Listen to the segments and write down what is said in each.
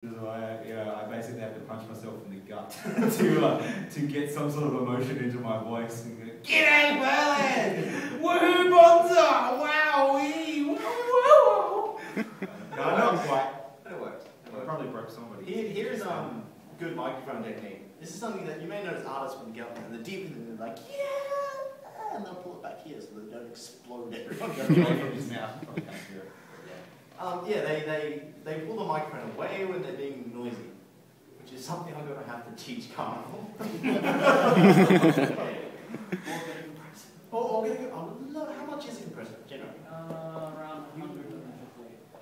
I basically have to punch myself in the gut to get some sort of emotion into my voice. And go, "G'day, Berlin! Woohoo, Bonza! Wowee! Woo! No, not quite. It worked. I probably broke somebody. Here's good microphone technique. This is something that you may notice artists when you get up there, and they're deep in it, they're like, yeah, and they'll pull it back here so they don't explode everyone. Away from his mouth. Probably can't hear it. They pull the microphone away when they're being noisy, which is something I'm going to have to teach Carnival. Or get a compressor. How much is a compressor generally? Around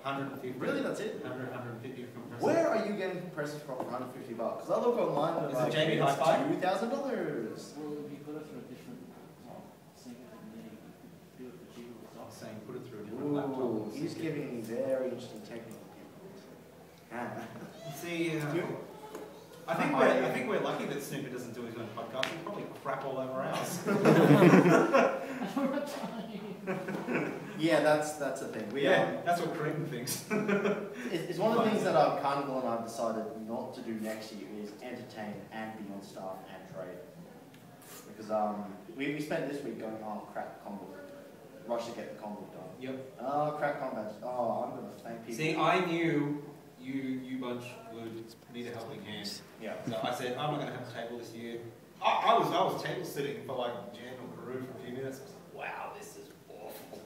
150. Really, that's it? 150 compressors. Where are you getting compressors from for $150? Because I look online and Is it like, JB it's Hi-Fi? $2,000. Well, if you put it through a different sync and then you can do it for cheaper with I was software. saying, put it through a different laptop. Ooh, he's giving me very interesting technical tips. See, I think we're lucky that Snooker doesn't do his own podcast. He'll probably crap all over ours. Yeah, that's the thing. That's what Kraden thinks. It's one of the things that Carnival and I have decided not to do next year is entertain and be on staff and trade. Because we spent this week going, oh crap, combo. Rush to get the combo done. Yep. Oh crap, combat. Oh, I'm gonna thank people. See, I knew you bunch would need a helping hand. Yeah. So I said, I'm not going to have a table this year. I was table sitting for like Jen or Peru for a few minutes. I was like, wow, this is awful.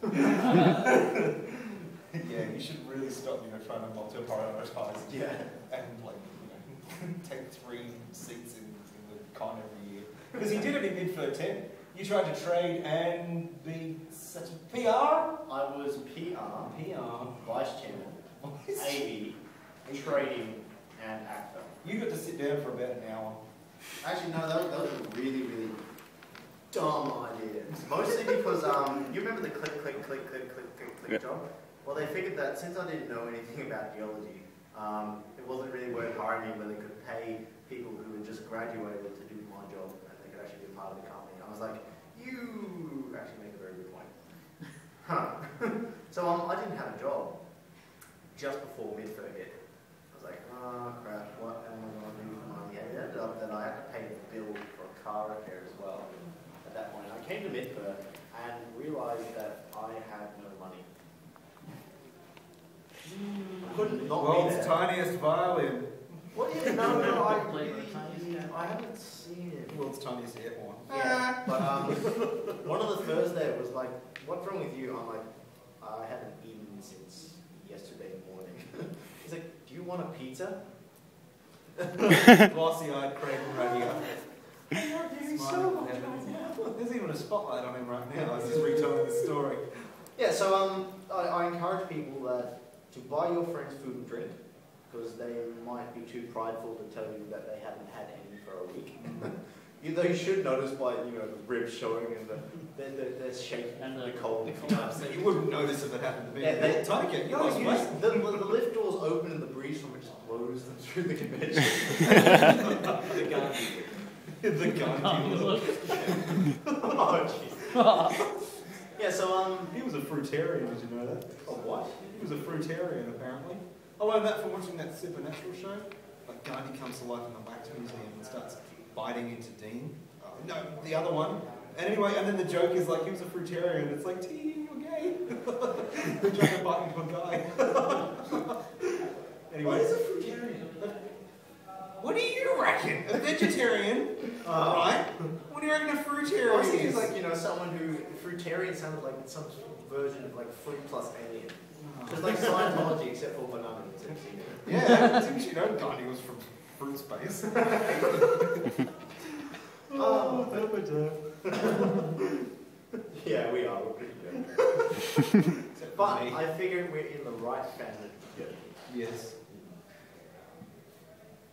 Yeah, you should really stop, trying to prioritize. Yeah. And take 3 seats in the con every year. Because he did it in MiDFur XII. You tried to trade and be such a PR. I was PR, Vice Chairman, AV, Trading, and Actor. You got to sit down for about an hour. Actually, no, that was a really, really dumb idea. Mostly because, you remember the click job? Well, they figured that since I didn't know anything about geology, it wasn't really worth hiring me where they could pay people who had just graduated to do my job and they could actually be a part of the company. I was like, you actually make a very good point. So I didn't have a job just before MiDFur hit. I was like, oh crap, what am I going to do for money? And it ended up that I had to pay the bill for a car repair as well at that point. I came to MiDFur and realized that I had no money. Couldn't not be World's there. tiniest violin. What is no, I haven't seen it. World's tiniest air horn. Yeah, but one of the Thursday was like, what's wrong with you? I'm like, I haven't eaten since yesterday morning. He's like, do you want a pizza? Glossy-eyed Kraden right here. There's even a spotlight on him right now. I was just retelling the story. Yeah, so I encourage people to buy your friends food and drink, because they might be too prideful to tell you that they haven't had any for a week. Though you should notice by the ribs showing and they're shaking and the cold. So you wouldn't notice if it happened to me. Yeah, TinyCat, the lift doors open and the breeze from it just blows them through the convention. The Gandhi. The Gandhi look. Oh jeez. Yeah, so he was a fruitarian. Did you know that? A what? He was a fruitarian apparently. I learned that from watching that Supernatural show. Like Gandhi comes to life in the Lactose Museum and starts biting into Dean. No, the other one. And anyway, and then the joke is like he was a fruitarian. It's like, T, you're gay. They're trying to bite into a guy. Anyway. What is a fruitarian? What do you reckon? A vegetarian, right? What do you reckon a fruitarian is? It's like, someone who, fruitarian sounds like some version of like fruit plus alien. It's like Scientology except for bananas. Yeah, since Gandhi was from fruit space. Yeah, we are. We're pretty good. But I figure we're in the right family. Yes.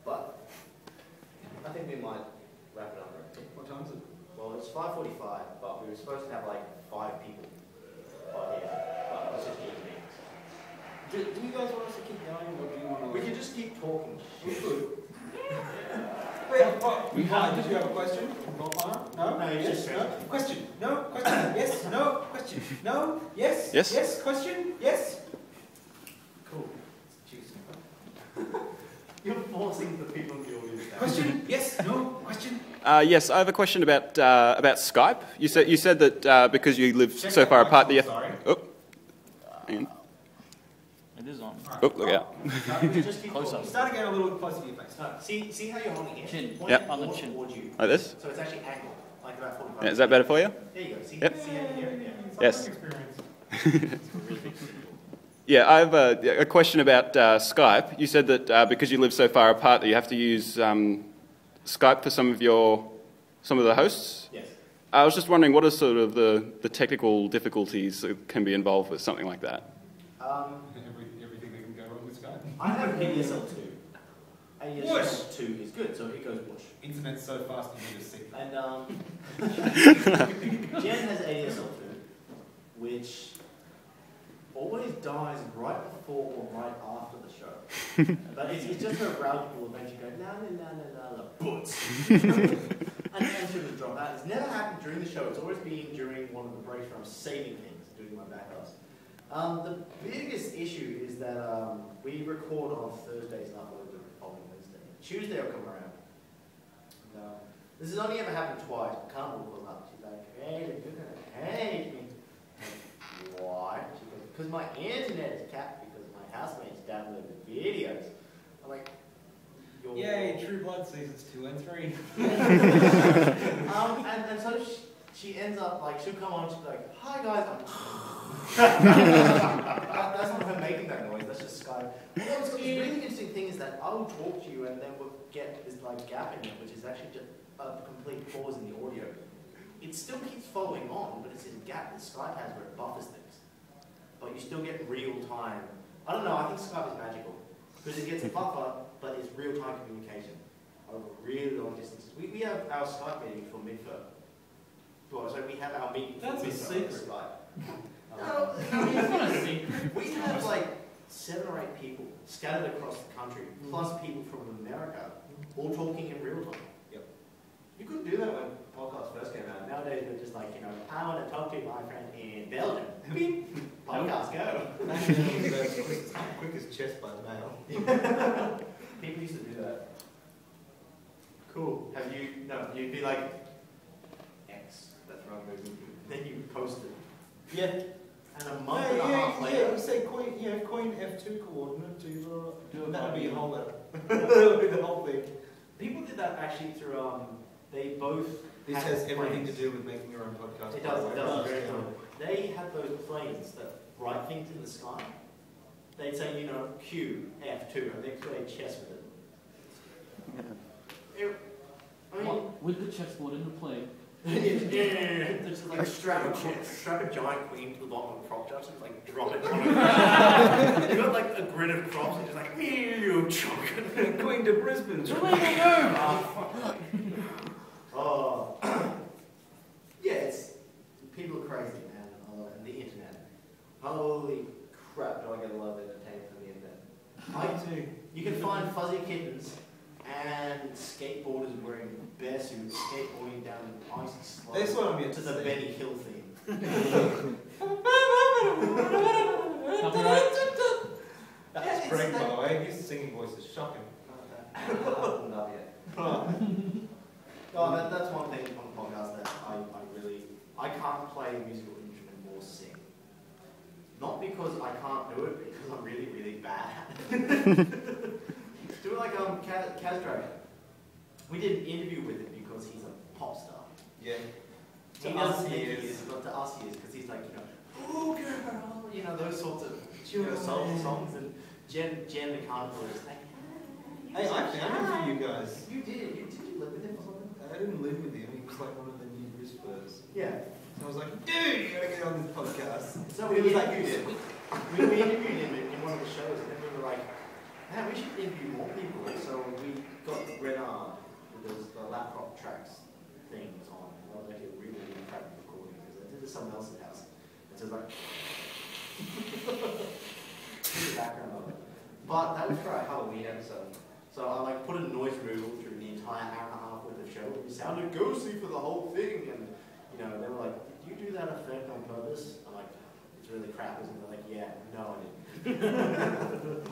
But I think we might wrap it up. What time is it? Well, it's 5:45, but we were supposed to have like 5 people by here. But it's just me. Do you guys want us to keep going, or do you want to? We can just keep talking. We could. Did you have a question? No? No, Yes? just No? Question? No? Question? Yes? No? Question? No? Yes? Yes? Yes? Question? Yes? Cool. Cheers. You're forcing the people in the audience down. Question? Yes? No? Question? Yes, I have a question about Skype. You said that because you live so far apart that you... Sorry. Oh, hang on. It is on. Oh, look out. Just keep Close talking. up. Start again a little closer to your face. No, see how you're holding it? Chin. Point Yep. it On the more chin. towards you. Like this? So it's actually angled, like about 45. Yeah, is that better for you? There you go. See, Yep. see how you hear it? Yeah. Yes. Experience. Yeah, I have a question about Skype. You said that because you live so far apart that you have to use Skype for some of the hosts. Yes. I was just wondering what are sort of the technical difficulties that can be involved with something like that? Everything that can go wrong with Skype. I have ADSL2. ADSL2 is good, so it goes whoosh. Internet's so fast you need a signal. And Jen has ADSL2, which always dies right before or right after the show. But it's just her browser will eventually go, boots. and she'll just drop out. It's never happened during the show. It's always been during one of the breaks where I'm saving things, doing my backups. The biggest issue is that we record on Thursdays and upload the following Wednesday. Tuesday will come around. And, this has only ever happened twice. Carnival calls up. She's like, hey, you're gonna hate me. Why? She goes, because my internet is capped because my housemates download the videos. I'm like, Yay, True Blood seasons 2 and 3. and so she ends up like, she'll come on, she'll be like, hi guys, that's not her making that noise, that's just Skype. Well, the really interesting thing is that I'll talk to you and then we'll get this like gap in it, which is actually just a complete pause in the audio. It still keeps following on, but it's this gap that Skype has where it buffers things. But you still get real time. I don't know, I think Skype is magical. Because it gets a buffer, but it's real time communication over really long distances. We have our Skype meeting for MiDFur. Well, so we have our meeting for That's a MiDFur on secret. Skype. No, it's not a secret. We have like 7 or 8 people scattered across the country, plus people from America, all talking in real time. Yep. You couldn't do that when podcasts first came out. Nowadays we're just like, I want to talk to my friend in Belgium. Beep. Podcast go. Quick as chest by the mail. People used to do that. Cool. Have you? No, you'd be like X. That's wrong. Then you post it. Yeah. And a month and a half later. You say Queen F2 coordinate to that'd be a whole letter. The whole thing. People did that actually through they both. This has everything to do with making your own podcast. It does. It does. They had those planes that write things in the sky. They'd say, Q, F2, and they'd play chess with it. I mean, with the chessboard in the plane. yeah. Just like strap a giant queen to the bottom of a crop dust and like drop it on it. You got like a grid of crops and just like, you chocolate. Queen to Brisbane. Oh. Yeah, people are crazy, man, and the internet. Holy crap, do I get a lot of entertainment from the internet. You can find fuzzy kittens and skateboarders wearing bear suits skateboarding down an icy slope. That's what I'm to the Benny Hill theme. That's Craig, by the way. His singing voice is shocking. Not yet. No, that's one thing on the podcast that I can't play a musical instrument or sing. Not because I can't do it, because I'm really, really bad. Do it like Kaz Dragon. We did an interview with him because he's a pop star. Yeah. To us he is, but to us he is, because he's like, oh girl, those sorts of songs. And Jen the Carnival is like, hey, I found him for you guys. You did. Did you live with him or something? I didn't live with him. He was like one of the new whispers. Yeah. So I was like, dude, you gotta get on this podcast. So we interviewed him. We interviewed him in one of the shows, and then we were like, man, we should interview more people. So we got Renard with the laptop tracks things on. And that was actually a really, really crappy recording because I did it at someone else's house. And so it was like, the background of it. But that was for our Halloween episode. So I put a noise removal through the entire hour and a half worth of show. We sounded ghostly for the whole thing, and they were like, "Did you do that effect on purpose?" I'm like, "It's really crap, isn't it?" They're like, "Yeah, no, I didn't."